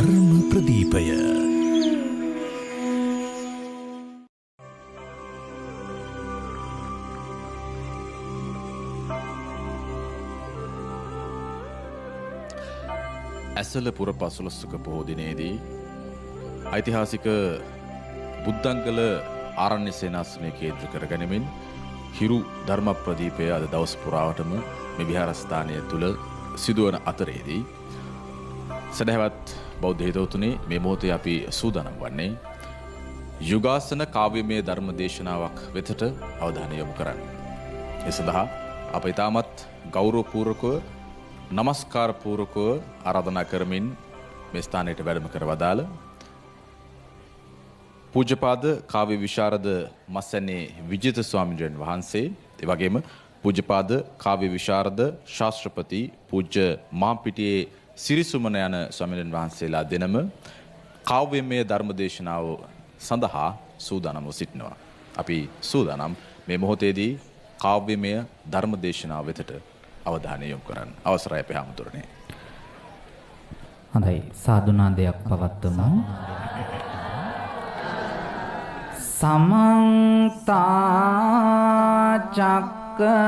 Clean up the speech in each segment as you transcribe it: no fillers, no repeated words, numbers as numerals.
ධර්ම ප්‍රදීපය. ඇසළ පුර පසළොස්වක පොහෝ දිනේදී ඓතිහාසික බුද්ධංගල ආරණ්‍ය සේනාසනය කේන්ද්‍ර කරගනිමින් හිරු ධර්ම ප්‍රදීපය අද දවස් පුරාවටම මේ විහාරස්ථානය තුල සිදුවන අතරේදී සදහවත් බෞද්ධ හිතවතුනි මේ මොහොතේ අපි සූදානම් වන්නේ යුගාසන කාව්‍යමය ධර්ම දේශනාවක් වෙතට අවධානය යොමු කරන්න. ඒ සඳහා අප ඊටමත් ගෞරවපූර්වකව නමස්කාර පූර්වකව ආරාධනා කරමින් මේ ස්ථානයට වැඩම කරවදාල පූජ්‍යපාද කාව්‍ය විශාරද මස්සැනේ විජිත ස්වාමීන් වහන්සේ, ඒ වගේම පූජ්‍යපාද කාව්‍ය විශාරද ශාස්ත්‍රපති පූජ්‍ය මාපිටියේ සිරිසුමන යන ස්වාමීන් වහන්සේලා දෙනම කාව්‍යමය ධර්ම දේශනාව සඳහා සූදානම්ව සිටිනවා. අපි සූදානම් මේ මොහොතේදී කාව්‍යමය ධර්ම දේශනාව වෙතට අවධානය යොමු කරන්න. අවසරයි අපේ හැමතුරනේ. හොඳයි, සාදුනාදයක් පවත්වමු. සමන්ත චක්කවාලේසු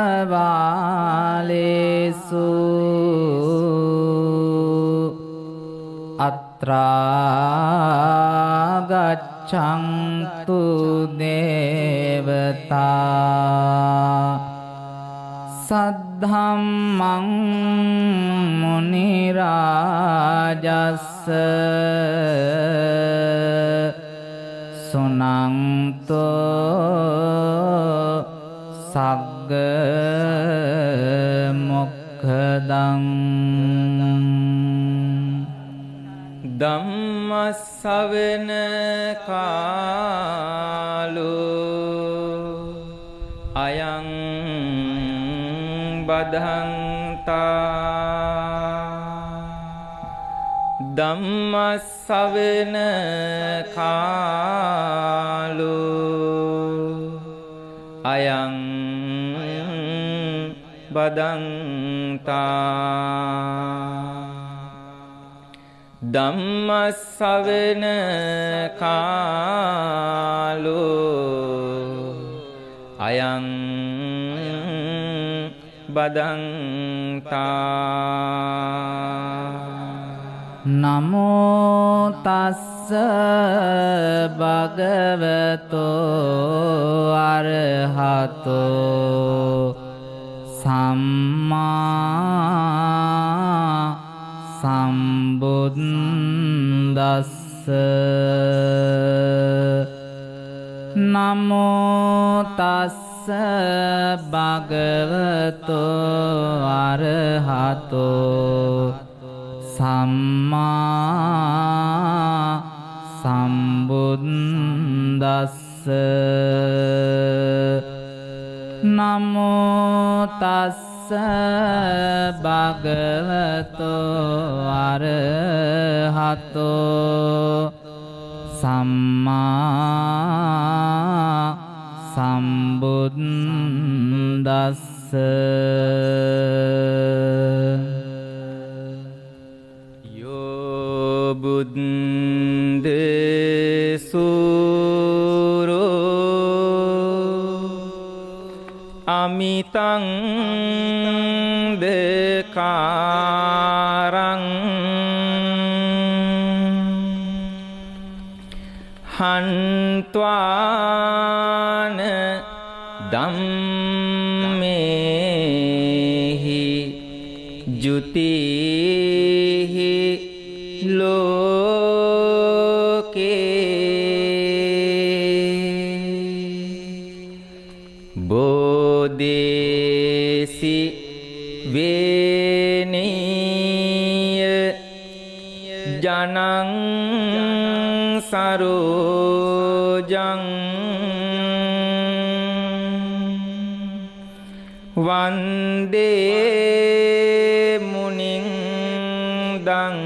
අත්‍රා ගච්ඡන්තු දේවතා සද්ධම්මං මුනි රාජස්ස සුනන්තෝ සග්ග මොක්ඛදං ධම්ම ශ්‍රවණ කාලෝ අයං බදන්තා ධම්ම ශ්‍රවණ කාලෝ අයං බදන්තා ධම්ම ශ්‍රවණ කාලෝ අයං බදන්තා නමෝ තස්ස භගවතෝ අරහතෝ සම්මා සම්බුද්දස්ස නමෝ තස්ස භගවතෝ අරහතෝ සම්මා සම්බුද්දස්ස නමෝ තස්ස භගවතෝ අරහතෝ සම්මා සම්බුද්දස්ස යෝ බුද්ද සූරෝ අමිතං දෙකාරං හන්ත්වාන ධම්මේහි ජුතිහි ලෝකේ බෝධේසි වේනීය ජනං සරෝජං වන්දේ මුනිං දං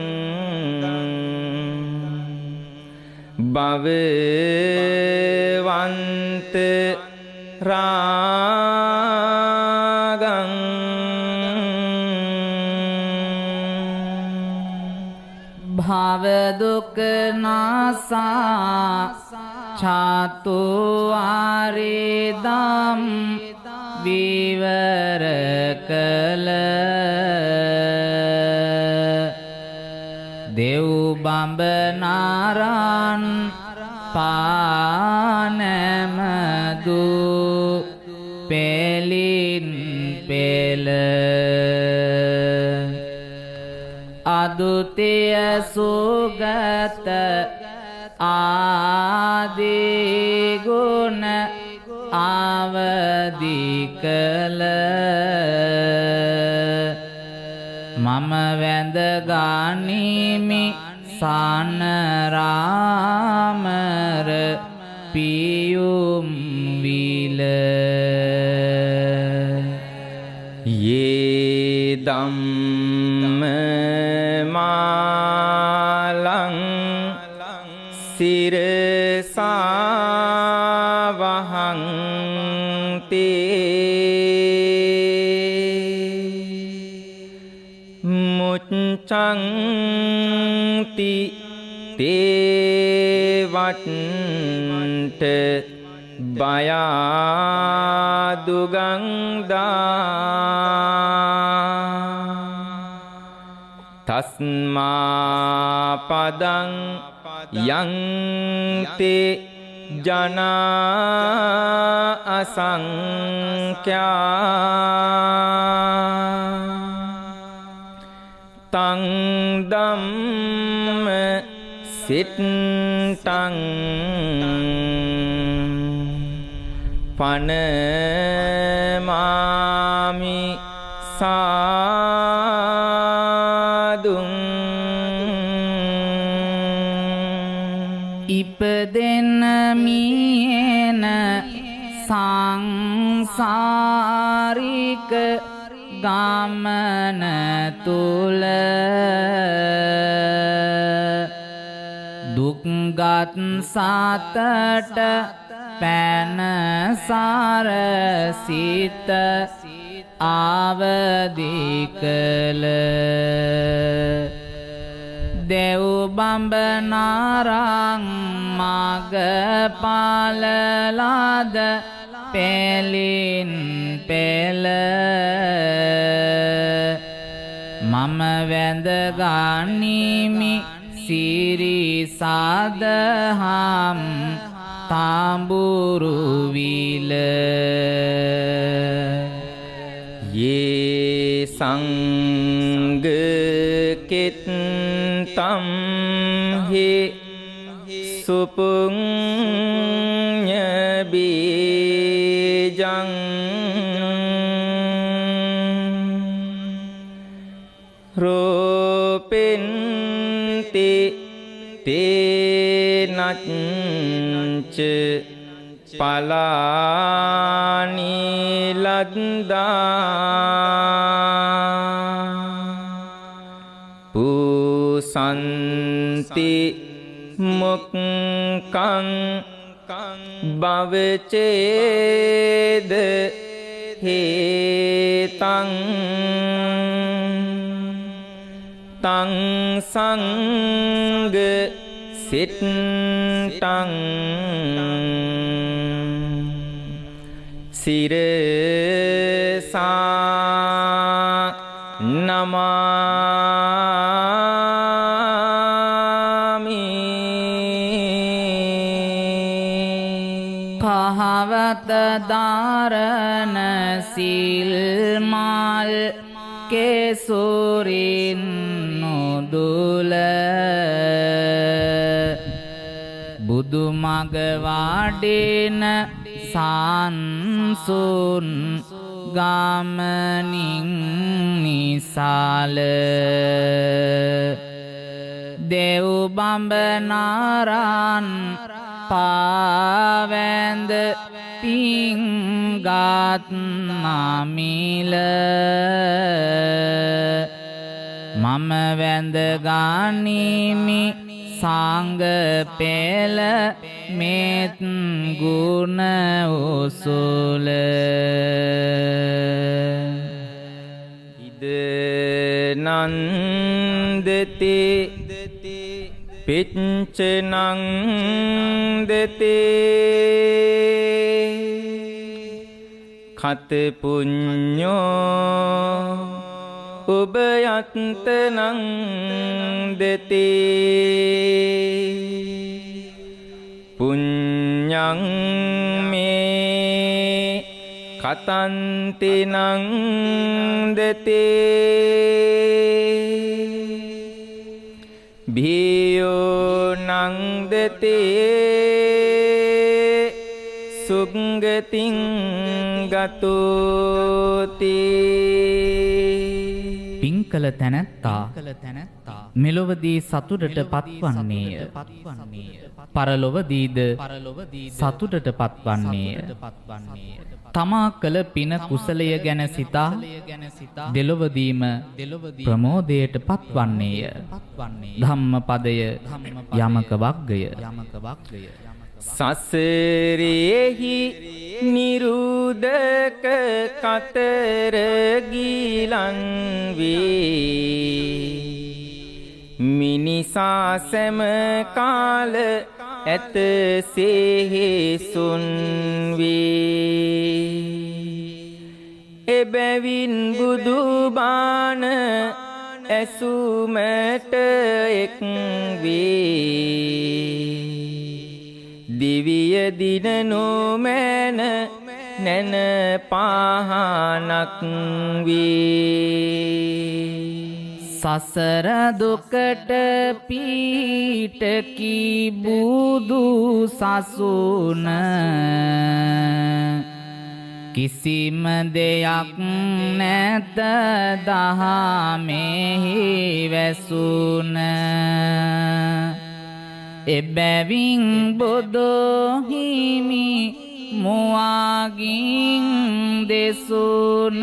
භවවන්ත රාගං භවදුක නාසා චාතු ආරේදම් විවර කළ දෙව් බඹනාරන් පානමදු පෙලින් පෙළ අදුතිය සුගත ආදිගුණ අවදි කළ මම වැඳ ගනිමි සානරාමර පියුම් විල යේ ධම්ම මාලං සිරසා වහං මුච්ඡන්ති තේවට්ට බයාදුගංදා තස්මා පදං යං තේ ජනා අසංඛ්‍යා තං ධම්ම සිට්ඨං පනමාමි සාදුං ඉපදෙන මියන සංසාරික ගමන තුල දුක්ගත් සතට පැන සරසිත අවදි කළ දෙව් බඹනාරං මග පලලද පෙලින් පෙළ මම වැඳ ගනිමි සිරි සදහම් තාඹුරු විල යේ සංඝ කිත්තම් හි සුපුඤ්ඤ බීජං රෝපෙන්ති තේනච්ච පලානි ලද්දා පුසන්ති මුක්ඛං භවචේද හේතං තං සංඝ සිට්ඨං සිරසා නමාමි කහවත දාරණ සිල් මාල් කෙසුරින් නුදුල බුදු මග වාඩින සංසුන් ගාමනින් නිසාල දෙව් බඹනාරන් පාවැඳ පිංගත් නමිල මම වැඳ ගනිමි සංඝ පෙළ මෙත් ගුණ උසුල නන්දති පිච්ච නන්දති කත පුඤ්ඤෝ උබයත්ත නන්දති පුඤ්ඤං මේ කතන්ති නන්දති භීයෝ නන්දති සුග්ගතින් ගතෝති පින්කල තැනැත්තා මෙලොවදී සතුටට පත්වන්නේය පරලොවදීද සතුටට පත්වන්නේය තමා කළ පින කුසලය ගැන සිතා දෙලොවදීම ප්‍රමෝදයට පත්වන්නේය ධම්මපදය යමක වග්ගය සසරේහි නිරුදක කතර ගිලන් වේ මිනිසා සෑම කාල ඇත සේහෙසුන් වේ එබැවින් බුදු බාන ඇසුමට එක් වේ දිවිය දින නොමැන නැන පහනක් වේ සසර දුකට පීඨකි බුදු සසුන කිසිම දෙයක් නැත දහමෙහි වැසුන එබැවින් බොදෝ හිමි මුවාගින් දෙසුන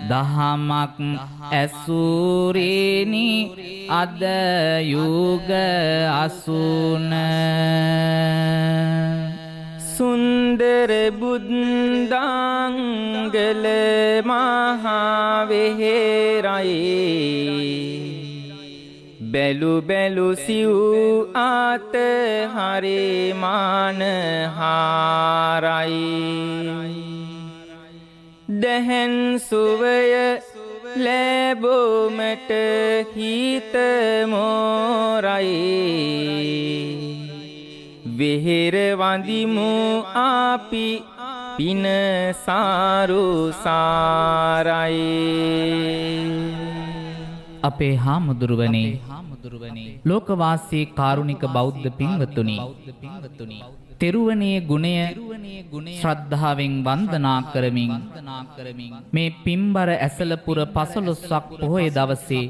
දහමක් ඇසුරෙනි අද යුග අසුන සුන්දර බුද්ධාංගල මහා වෙහෙරයි බැලු බැලු සිව් ආත හරේ මාන හාරයි දැහැන් සුවය ලැබුමට හිත මෝරයි වෙහෙර වඳිමු අපි පින සාරු සාරයි අපේ හාමුදුරුවනේ ලෝකවාසී කාරුණික බෞද්ධ පින්වතුනි තෙරුවනේ ගුණය ශ්‍රද්ධාවෙන් වන්දනා කරමින් මේ පින්බර ඇසලපුර 15ක් පොහොය දවසේ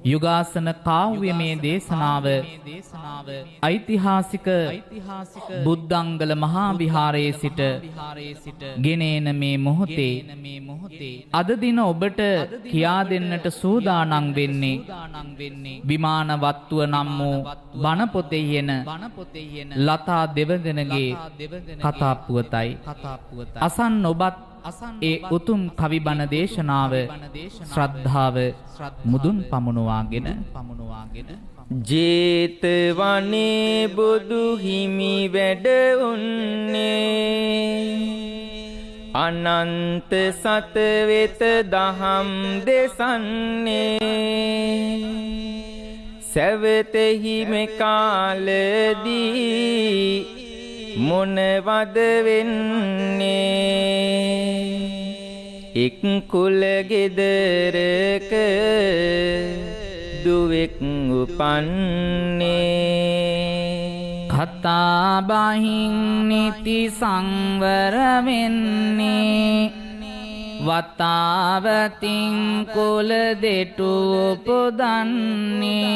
යුගාසන කාව්‍යමය දේශනාව ඓතිහාසික බුද්ධංගල මහා විහාරයේ සිට ගෙනෙන මේ මොහොතේ අද දින ඔබට කියා දෙන්නට සූදානම් වෙන්නේ විමාන වත්තුව නම් වූ බණ පොතේ එන ලතා දෙවඟනගේ කතා පුවතයි අසන්න ඔබත් ඒ උතුම් කවි බණ දේශනාව ශ්‍රද්ධාව මුදුන් පමුණුවාගෙන ජේතවනේ බුදු හිමි වැඩ උන්නේ අනන්ත සත වෙත දහම් දෙසන්නේ සැවතෙහි මේ කාලදී මොනවද වෙන්නේ එක් කුල ගෙදරක දුවෙක් උපන්නේ කතා බහින් නිති සංවර වෙන්නේ වතාවතින් කුල දෙටු උපදන්නේ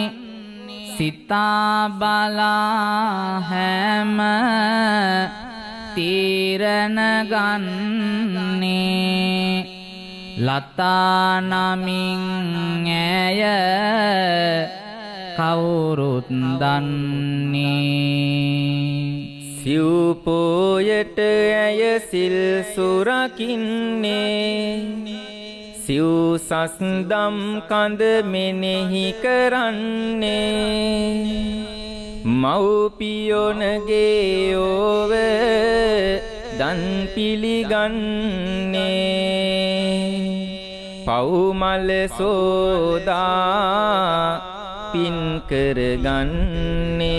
සිතා බලා හැම තීරණ ගන්නේ ලතා නමින් ඇය කවුරුත් දන්නේ සිව්පෝයට ඇය සිල් සුරකින්නේ සිව් සස්දම් කඳ මෙනෙහි කරන්නේ මව්පියොනගේ ඕව දන් පිළිගන්නේ පව්මල සෝදා පින් කරගන්නේ.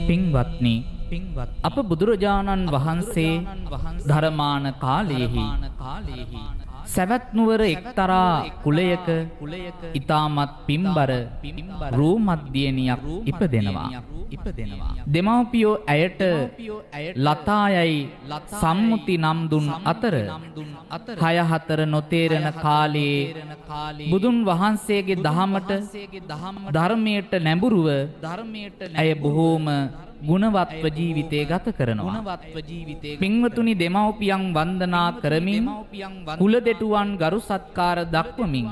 පින්වත්නි, අප බුදුරජාණන් වහන්සේ ධර්මාන කාලයේහි සවැත් නුවර එක්තරා කුලයක ඊ타මත් පින්බර රූමද්දියණියක් ඉපදෙනවා. දෙමව්පියෝ ඇයට ලතායයි සම්මුති නම් දුන් අතර 6-4 නොතේරෙන කාලයේ බුදුන් වහන්සේගේ දහමට ධර්මයට නැඹුරුව ඇය බොහෝම ගුණවත්ව ජීවිතය ගත කරනවා. පින්වතුනි, දෙමව්පියන් වන්දනා කරමින් කුල දෙටුවන් ගරු සත්කාර දක්වමින්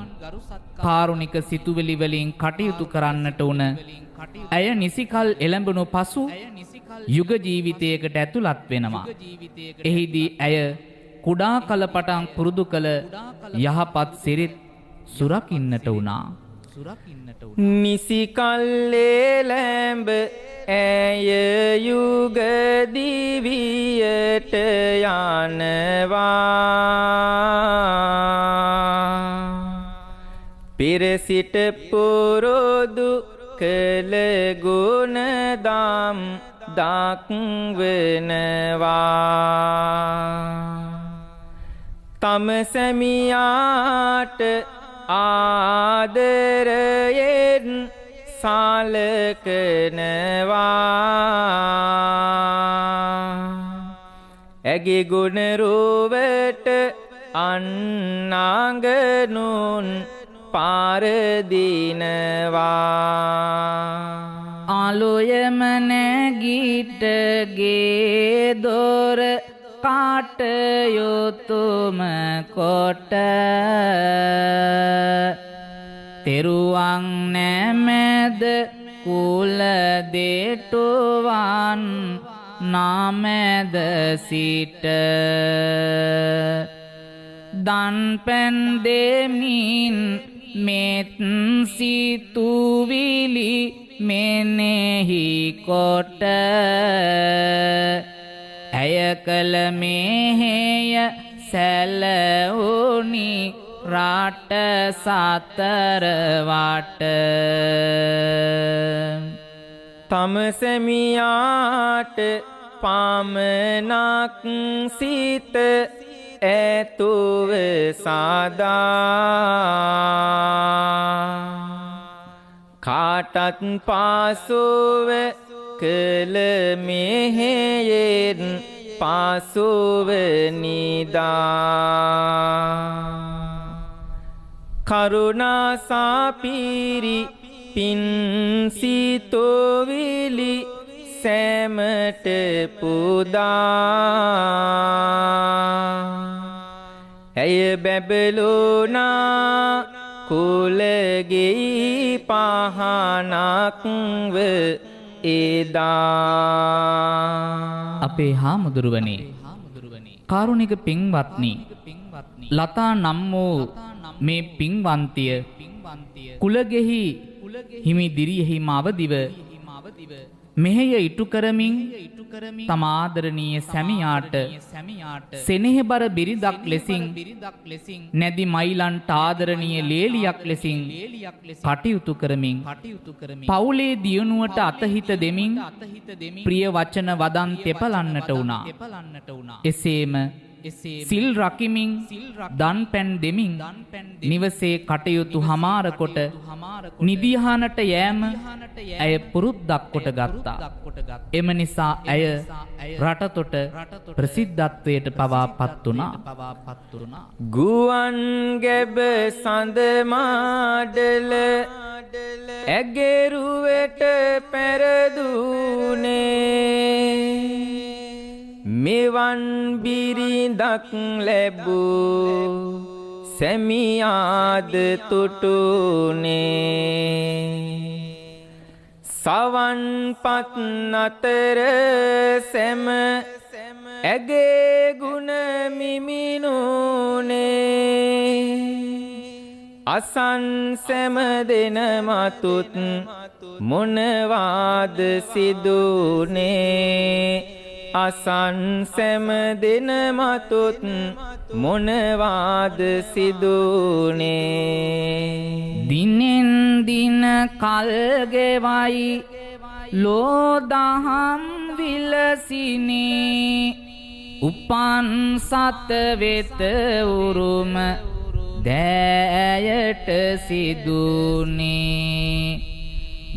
කාරුණික සිතුවිලි වලින් කටයුතු කරන්නට උන ඇය නිසිකල් එළඹුණු පසු යුග ජීවිතයකට ඇතුළත් වෙනවා. එහිදී ඇය කුඩා කල පටන් පුරුදු කළ යහපත් සිරිත් සුරකින්නට වුණා. නිසිකල්ලේ ලැඹ ඇය යුග දිවියට යනවා පෙර සිට පුරුදු කළ ගුණ දම් දක්වනවා තම සැමියාට ආදරයෙන් සලකනවා ඇගේ ගුණ රූපට අන්නාගනුන් පාරදිනවා ආලෝයම නැගිටගේ දොර කාටයුතුම කොට තෙරුවන් නැමෙද කුල දෙටුවන් නාමෙද සිට දන් පැන් දෙමින් මෙත් සිතුවිලි මෙනෙහි කොට ඇය කළ මෙහෙය සැලවුනි රට සතර වට තම සැමියාට පමණක් සිත ඇතුව සදා කාටත් පාසුව කළ මෙහෙයෙන් පාසුව නිදා කරුණා සාපිරි පින් සිතුවිලි සැමට පුදා ඇය බැබළුණා කුලගෙයි පහනක්ව එදා අපේ හාමුදුරුවනේ කාරුණික පින්වත්නි ලතා නම් වූ මේ පින්වන්තිය කුලගෙහි හිමි දිරියෙහි අවදිව මෙහෙය ඉටු කරමින් තම ආදරණීය සැමියාට සෙනෙහබර බිරිඳක් ලෙසින් නැදි මයිලන්ට ආදරණීය ලේලියක් ලෙසින් කටයුතු කරමින් පවුලේ දියුණුවට අතහිත දෙමින් ප්‍රිය වචන වදන් තෙපලන්නට වුණා. එසේම සිල් රකිමින් දන් පැන් දෙමින් නිවසේ කටයුතු හමාර කොට නිදිහානට යෑම ඇය පුරුද්දක් කොට ගත්තා. එම නිසා ඇය රටතොට ප්‍රසිද්ධත්වයට පවා පත් වුණා. ගුවන් ගැබ සඳ මාඩල ඇගෙරුවට පෙරදුනේ මෙවන් බිරිඳක් ලැබූ සැමියාද තුටුනේ සවන් පත් නතර සැම ඇගේ ගුණ මිමිනුනේ අසන් සැම දෙන මතුත් මොනවාද සිදුනේ අසන් සැම දෙන මතුත් මොනවාද සිදුනේ දිනෙන් දින කල් ගෙවයි ලෝදහම් විලසිනේ උපන් සත වෙත උරුම දෑයට සිදුනේ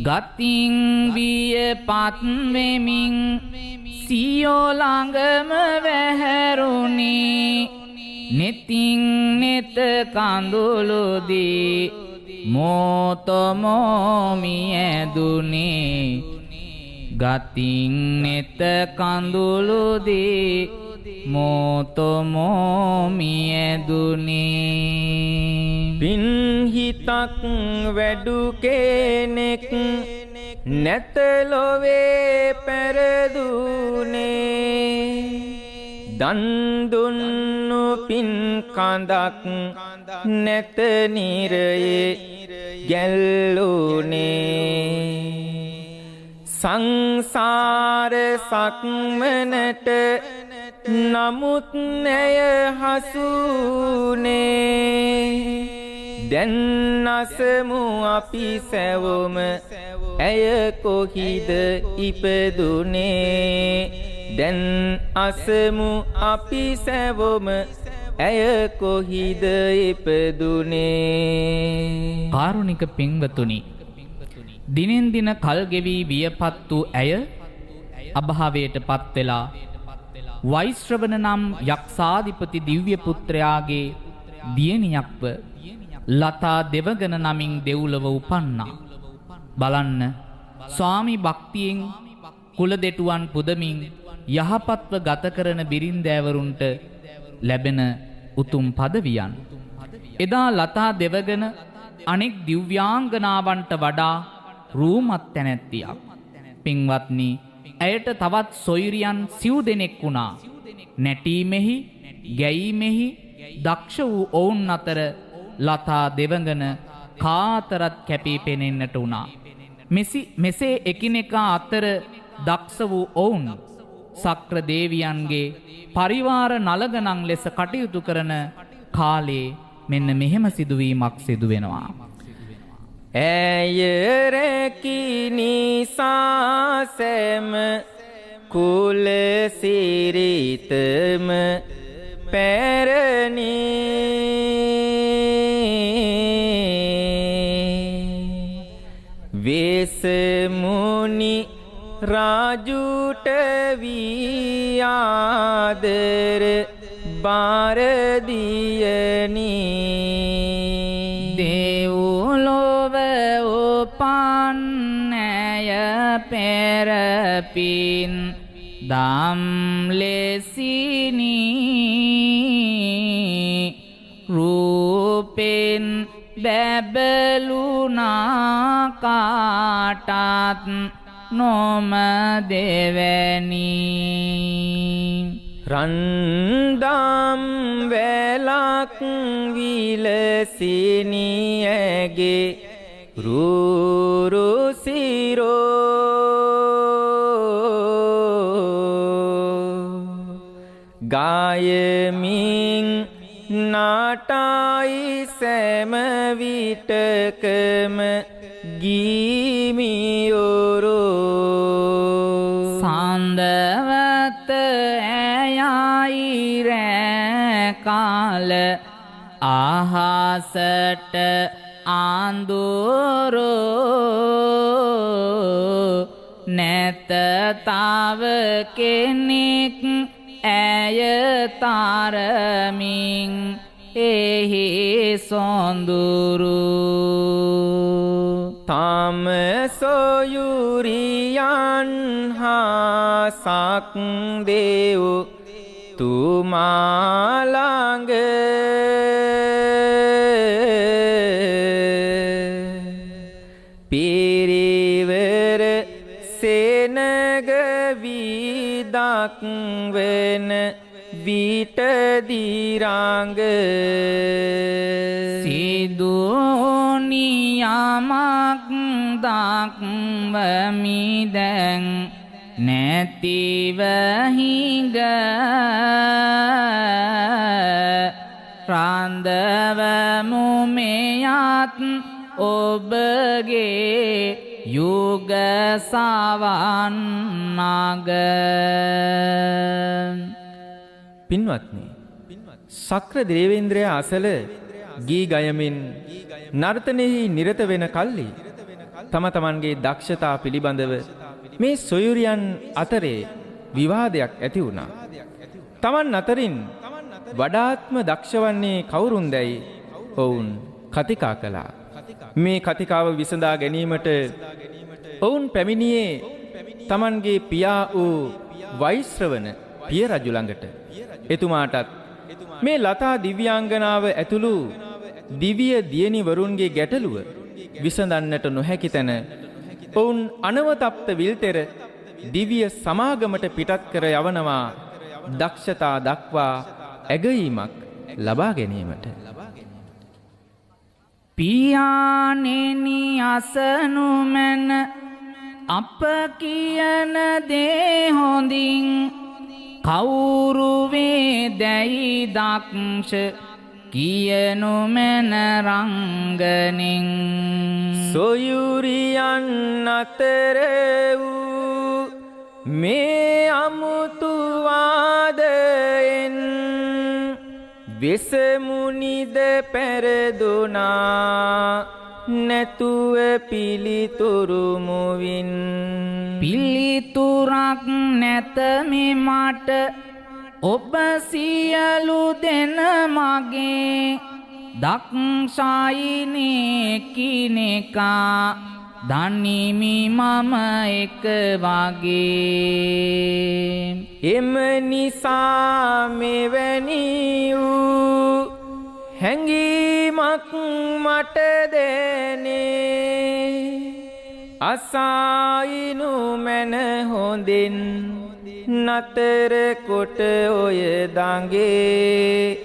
ගතින් වියපත් වෙමින් සියෝ ළඟම වැහැරුණි නෙතින් නෙත කඳුළුදී මෝතොමෝමි ඇදුනේ ගතින් නෙත කඳුළුදී මෝතොමෝමි ඇදුනේ පින් හිතක් වැඩු කෙනෙක් නැත ලොවේ පෙරදුනේ දන් දුන්නු පින් කඳක් නැත නිරයේ ගැල්ලුනේ සංසාර සක්මනට නමුත් නැය හසුනේ දැන් අසමු අපි සැවොම ඇය කොහිද ඉපදුනේ දැන් අසමු අපි සැවොම ඇය කොහිද ඉපදුනේ කාරුණික පින්වතුනි දිනෙන් දින කල් ගෙවී වියපත් වූ ඇය අභාවයට පත් වෙලා වෛශ්‍රවණ නම් යක්ෂාධිපති දිව්‍ය පුත්‍රයාගේ දියණියක්ව ලතා දෙවගන නමින් දෙව්ලොව උපන්නා. බලන්න ස්වාමි භක්තියෙන් කුල දෙටුවන් පුදමින් යහපත්ව ගත කරන බිරින්දෑවරුන්ට ලැබෙන උතුම් පදවියන්. එදා ලතා දෙවගන අනෙක් දිව්‍යාංගනාවන්ට වඩා රූමත් තැනැත්තියක්. පින්වත්නි ඇයට තවත් සොයුරියන් සිව් දෙනෙක් වුණා. නැටීමෙහි ගැයීමෙහි දක්ෂ වූ ඔවුන් අතර ලතා දෙවඟන කාතරත් කැපී පෙනෙන්නට වුණා. මෙසේ එකිනෙකා අතර දක්ෂ වූ ඔවුන් සක්‍ර දේවියන්ගේ පරිවාර නලගණන් ලෙස කටයුතු කරන කාලේ මෙන්න මෙහෙම සිදුවීමක් සිදු වෙනවා. ඇය රැකිනිසාසැම කුල සිරිතම පැරණි වෙසමුනි රාජුට වී ආදර බාරදියනි දෙව්ලොව උපන්නය පෙරපින් දම් ලෙසිනි රූපෙන් බැබළුනා කාටත් නොම දෙවැනි රන්දම් වැලක් විලසිනියගේ රුරුසිරෝ ගායමින් නාටයි සෑම විටකම ගීමියොරෝ සඳවත ඇයයි රැකාල ආහසට ආන්දෝරෝ නැත තව කෙනෙක් ඇය තරමින් එහි සොඳුරු තම සොයුරියන් හා සක්දෙව් තුමාළඟ පිරිවර දක්වන විට දීරාංග සිදුනියමක් දක්වමි දැන් නැතිව හිඟ රාන්දවමු මෙයත් ඔබගේ යුග සවන්නග. පින්වත්නි, ශක්‍ර දේවේන්ද්‍රයා අසල ගී ගයමින් නර්තනයෙහි නිරත වෙන කල්ලි තම තමන්ගේ දක්ෂතා පිළිබඳව මේ සොයුරියන් අතරේ විවාදයක් ඇති වුණා. තමන් අතරින් වඩාත්ම දක්ෂ වන්නේ කවුරුන්දැයි ඔවුන් කතිකා කළා. මේ කතිකාව විසඳා ගැනීමට ඔවුන් පැමිණියේ තමන්ගේ පියා වූ වෛශ්‍රවණ පිය රජු ළඟට. එතුමාටත් මේ ලතා දිව්‍යාංගනාව ඇතුළු දිව්‍ය දියණිවරුන්ගේ ගැටලුව විසඳන්නට නොහැකි තැන ඔවුන් අනවතප්ත විල්තෙර දිව්‍ය සමාගමට පිටත් කර යවනවා දක්ෂතා දක්වා ඇගීමක් ලබා ගැනීමට. පියාණෙනි අසනු මැන අප කියන දේ හොඳින් කවුරු වේදැයි දක්ෂ කියනු මැන රංගනින් සොයුරියන් අතර වූ මේ අමුතු වාදයෙන් වෙසමුනිද පැරදුනා නැතුව පිළිතුරු මුවින්. පිළිතුරක් නැත මෙමට ඔබ සියලු දෙන මගේ දක්ෂයිනේ කිනෙකා දනිමි මම එක වගේ. එම නිසා මෙවැනි වූ හැඟීමක් මට දැනේ. අසායිනු මැන හොඳින් නතර කොට ඔය දඟේ.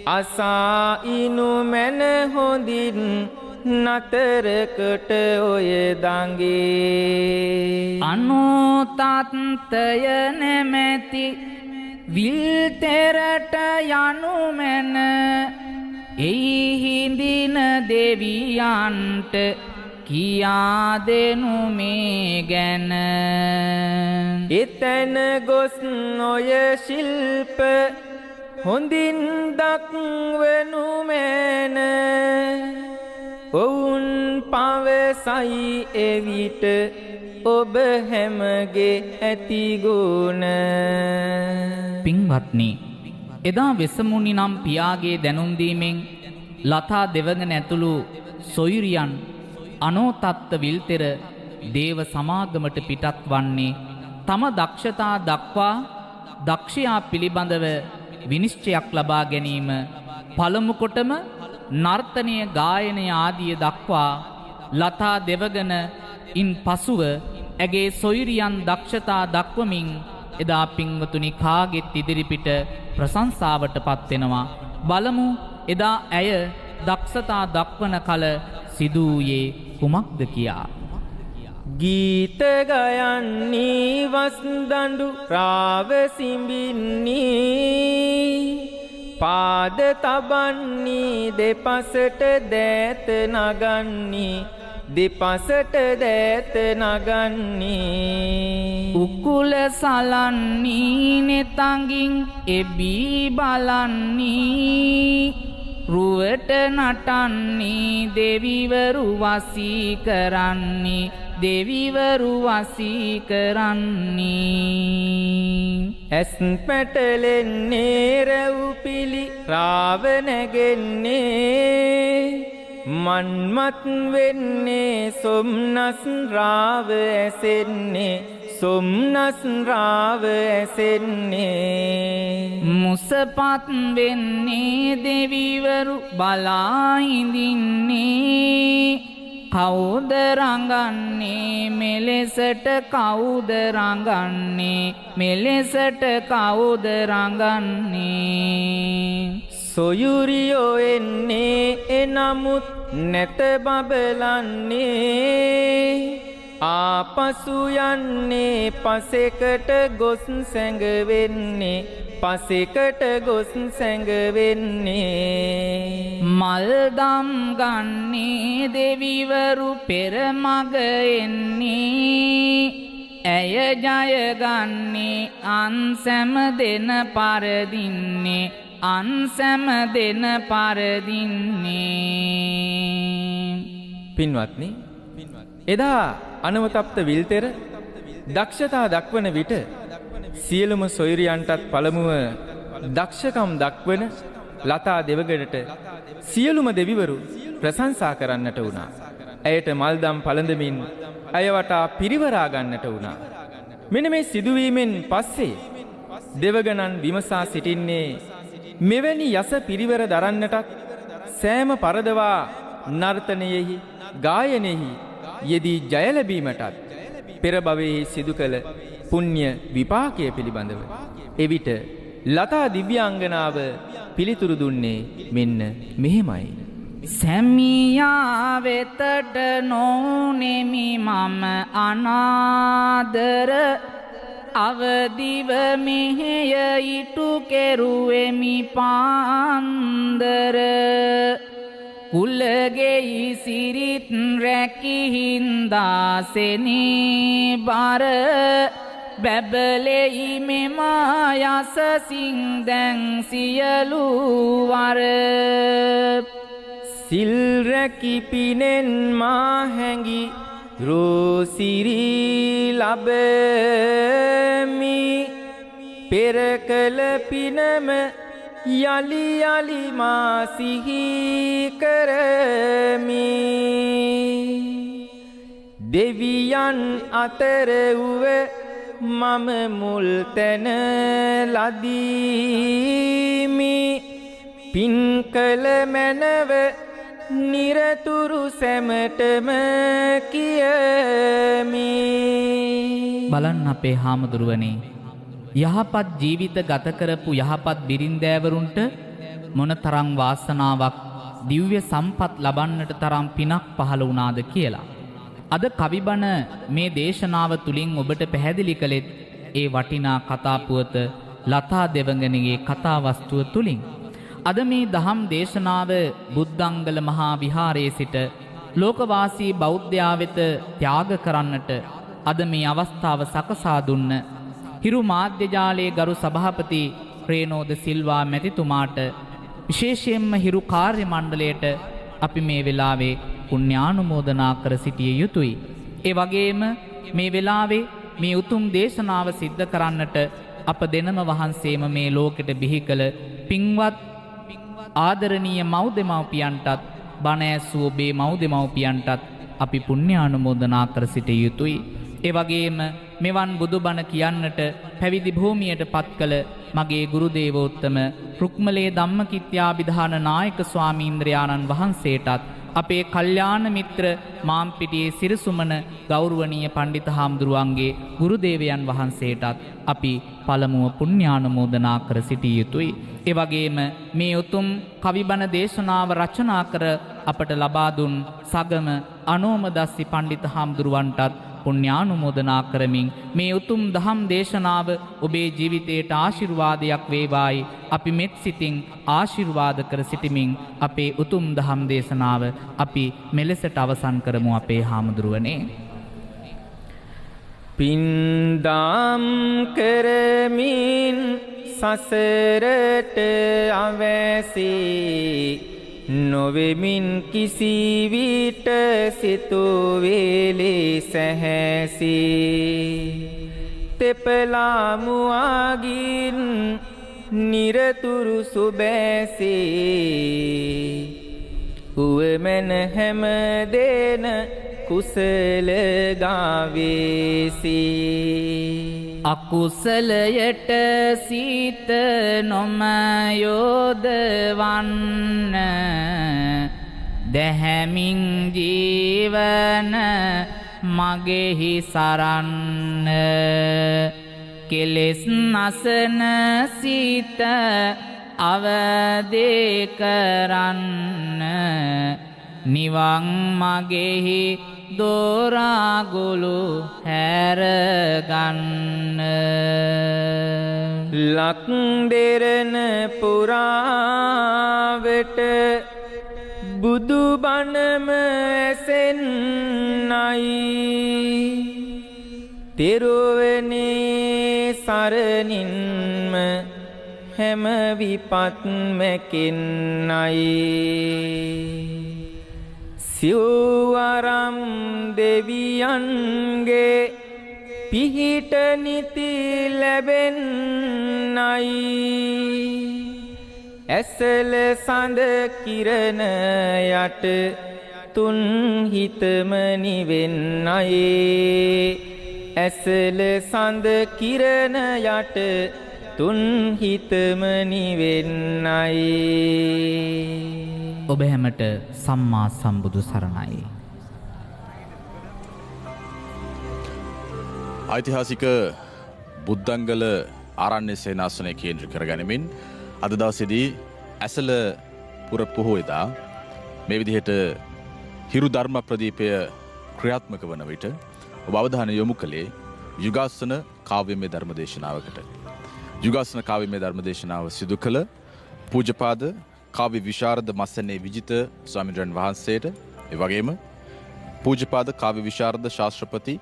අසායිනු මැන හොඳින් නතරකට ඔය දඟේ. අනුතත්තය නැමැති විල්තෙරට යනු මැන එයි හිඳින දෙවියන්ට කියා දෙනු මේ ගැන. එතැන ගොස් ඔය ශිල්ප හොඳින් දක්වනු මැන ඔවුන් පවසයි එවිට ඔබ හැමගේ ඇතිගුණ. පින්වත්නි, එදා වෙසමුණි නම් පියාගේ දැනුම් දීමෙන් ලතා දෙවඟන ඇතුළු සොයුරියන් අනෝතත්ත විල්තෙර දේව සමාගමට පිටත් වන්නේ තම දක්ෂතා දක්වා දක්ෂයා පිළිබඳව විනිශ්චයක් ලබා ගැනීම පළමු කොටම නර්තනය ගායනය ආදිය දක්වා ලතා දෙවඟන ඉන් පසුව ඇගේ සොයුරියන් දක්ෂතා දක්වමින් එදා පින්වතුනි කාගෙත් ඉදිරිපිට ප්‍රශංසාවට පත්වෙනවා. බලමු එදා ඇය දක්ෂතා දක්වන කල සිදුවූයේ කුමක්ද කියා. ගීත ගයන්නේ වස්දඬු රාව සිඹින්නේ පාද තබන්නේ දෙපසට දෑත නගන්නේ දෙපසට දෑත නගන්නේ උකුල සලන්නේ නෙතඟින් එබී බලන්නේ රුවට නටන්නේ දෙවිවරු වසී කරන්නේ දෙවිවරු වසී කරන්නේ ඇස් පැටලෙන්නේ රැව් පිලි රාව නැගෙන්නේ මන්මත් වෙන්නේ සොම්නස් රාව ඇසෙන්නේ සොම්නස් රාව ඇසෙන්නේ මුසපත් වෙන්නේ දෙවිවරු බලා හිඳින්නේ කවුද රඟන්නේ මෙලෙසට කවුද රඟන්නේ මෙලෙසට කවුද රඟන්නේ සොයුරියෝ එන්නේ එනමුත් නැත බබලන්නේ ආපසු යන්නේ පසෙකට ගොස් සැඟවෙන්නේ පසෙකට ගොස් සැඟවෙන්නේ මල්දම් ගන්නේ දෙවිවරු පෙරමග එන්නේ ඇය ජයගන්නේ අන්සැම දෙන පරදින්නේ අන්සැම දෙන පරදින්නේ පින්වත්නි එදා අනවතප්ත විල්තෙර දක්ෂතා දක්වන විට සියලුම සොයුරියන්ටත් පළමුව දක්ෂකම් දක්වන ලතා දෙවගඩට සියලුම දෙවිවරු ප්‍රශංසා කරන්නට වුණා. ඇයට මල්දම් පළඳමින් ඇය වටා පිරිවරා ගන්නට වුණා. මෙන්න මේ සිදුවීමෙන් පස්සේ දෙවගණන් විමසා සිටින්නේ මෙවැනි යස පිරිවර දරන්නටත් සෑම පරදවා නර්තනයෙහි ගායනෙහි යෙදී ජය ලැබීමටත් පෙර භවයේ සිදු කළ පුණ්‍ය විපාකය පිළිබඳව එවිට ලතා දිව්‍යාංගනාව පිළිතුරු දුන්නේ මෙන්න මෙහෙමයි. සැමියා වෙතට නොනෙමි මම අනාදර අවදිව මෙහෙය ඉටු කෙරුවෙමි පාන්දර කුලගෙයි සිරිත් රැකිහින්දාසෙනී බර බැබලෙයි මෙම යසසින් දැන් සියලු වර සිල් රැකි පිනෙන් මා හැඟි රෝසිරී ලබමි පෙර කළ පිනම යලි යලි මා සිහි කරමි දෙවියන් අතර වූ මම මුල් තැන ලදීමි පින් කළ මැනව නිරතුරු සැමටම කියමි. බලන්න අපේ හාමුදුරුවනේ යහපත් ජීවිත ගත කරපු යහපත් බිරින්දෑවරුන්ට මොනතරම් වාසනාවක් දිව්‍ය සම්පත් ලබන්නට තරම් පිනක් පහළ වුණාද කියලා. අද කවිබණ මේ දේශනාව තුලින් ඔබට පැහැදිලි කළෙත් ඒ වටිනා කතා පුවත ලතා දෙවඟනගේ කතා වස්තුව තුලින්. අද මේ දහම් දේශනාව බුද්ධංගල මහා විහාරයේ සිට ලෝකවාසී බෞද්ධයා වෙත ත්‍යාග කරන්නට අද මේ අවස්ථාව සකසා දුන්න හිරු මාධ්‍ය ජාලයේ ගරු සභාපති රේනෝද සිල්වා මැතිතුමාට විශේෂයෙන්ම හිරු කාර්ය මණ්ඩලයට අපි මේ වෙලාවේ පුණ්‍යානුමෝදනා කර සිටිය යුතුයි. ඒ වගේම මේ වෙලාවේ මේ උතුම් දේශනාව සිද්ධ කරන්නට අප දෙනම වහන්සේම මේ ලෝකෙට බිහි කළ පින්වත් ආදරණීය මව්දෙමව්පියන්ටත් බණ ඇසූ ඔබේ මව්දෙමව්පියන්ටත් අපි පුණ්‍යානුමෝදනා කර සිටිය යුතුයි. ඒ වගේම මෙවන් බුදුබණ කියන්නට පැවිදි භූමියට පත් කළ මගේ ගුරු දේවෝත්තම රුක්මලේ ධම්මකිත්‍යාභිධාන නායක ස්වාමීන්ද්‍රයාණන් වහන්සේටත් අපේ කල්යාණ මිත්‍ර මාම්පිටියේ සිරසුමන ගෞරවනීය පණ්ඩිත හාමුදුරුවන්ගේ ගුරු දේවයන් වහන්සේටත් අපි පළමුව පුණ්‍යානුමෝදනා කර සිටිය යුතුයි. ඒ වගේම මේ උතුම් කවිබණ දේශනාව රචනා කර අපට ලබා දුන් සගම අනෝමදස්සි පණ්ඩිත හාමුදුරුවන්ටත් පුණ්‍යානුමෝදනා කරමින් මේ උතුම් දහම් දේශනාව ඔබේ ජීවිතයට ආශිර්වාදයක් වේවායි අපි මෙත් සිතින් ආශිර්වාද කර සිටිමින් අපේ උතුම් දහම් දේශනාව අපි මෙලෙසට අවසන් කරමු අපේ හාමුදුරුවනේ. පින්දාම් කරමින් සසරට අවැසී නොවෙමින් කිසිවිට සිතුවිලි සැහැසී තෙපලාමුවාගින් නිරතුරු සුබැසී උවමන හැම දෙන කුසල ගාවේසී අකුසලයට සීත නොම යොදවන්න දැහැමින් ජීවන මගෙහි සරන්න කෙලෙස් නසන සිත අවදේ කරන්න නිවන් මගෙහි දෝරාගුළු හැරගන්න ලක් දෙරණ පුරාවට බුදු බණම ඇසෙන්නයි තෙරුවනේ සරණින්ම හැම විපත් මැකෙන්නයි සිව්වරම් දෙවියන්ගේ පිහිට නිති ලැබෙන්නයි ඇසල සඳ කිරණ යට තුන් හිතම නිවෙන්නයි ඇසල සඳ කිරණ යට තුන් හිතම නිවෙන්නයි ඔබ හැමට සම්මා සම්බුදු සරණයි. ඓතිහාසික බුද්ධංගල ආරණ්‍ය සේනාසනය කේන්ද්‍ර කරගනිමින් අද දවසේදී ඇසළ පුර පොහොයදා මේ විදිහට හිරු ධර්ම ප්‍රදීපය ක්‍රියාත්මක වන විට ඔබ අවධානය යොමු කළේ යුගාසන කාව්‍යමය ධර්මදේශනාවකට. යුගාසන කාව්‍යමය ධර්මදේශනාව සිදු කළ පූජ්‍යපාද කාව්‍ය විශාරද මස්සනේ විජිත ස්වාමීන් වහන්සේට ඒ වගේම පූජ්‍යපාද කාව්‍ය විශාරද ශාස්ත්‍රපති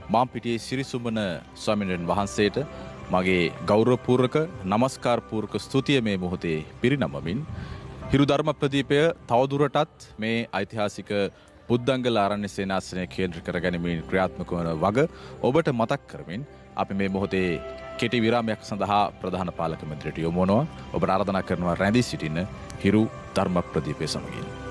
මාම්පිටියේ සිරිසුමන ස්වාමීන් වහන්සේට මගේ ගෞරවපූර්වක නමස්කාරපූර්වක ස්තුතිය මේ මොහොතේ පිරිනමමින් හිරු ධර්ම ප්‍රදීපය තවදුරටත් මේ ඓතිහාසික බුද්ධංගල ආරණ්‍ය සේනාසනය කේන්ද්‍ර කරගැනීමේ ක්‍රියාත්මක වන වග ඔබට මතක් කරමින් අපි මේ මොහොතේ කෙටි විරාමයක් සඳහා ප්‍රධාන පාලක මන්ත්‍රීට යොමු වනවා. ඔබට ආරාධනා කරනවා රැඳී සිටින්න හිරු ධර්ම ප්‍රදීපය සමගින්.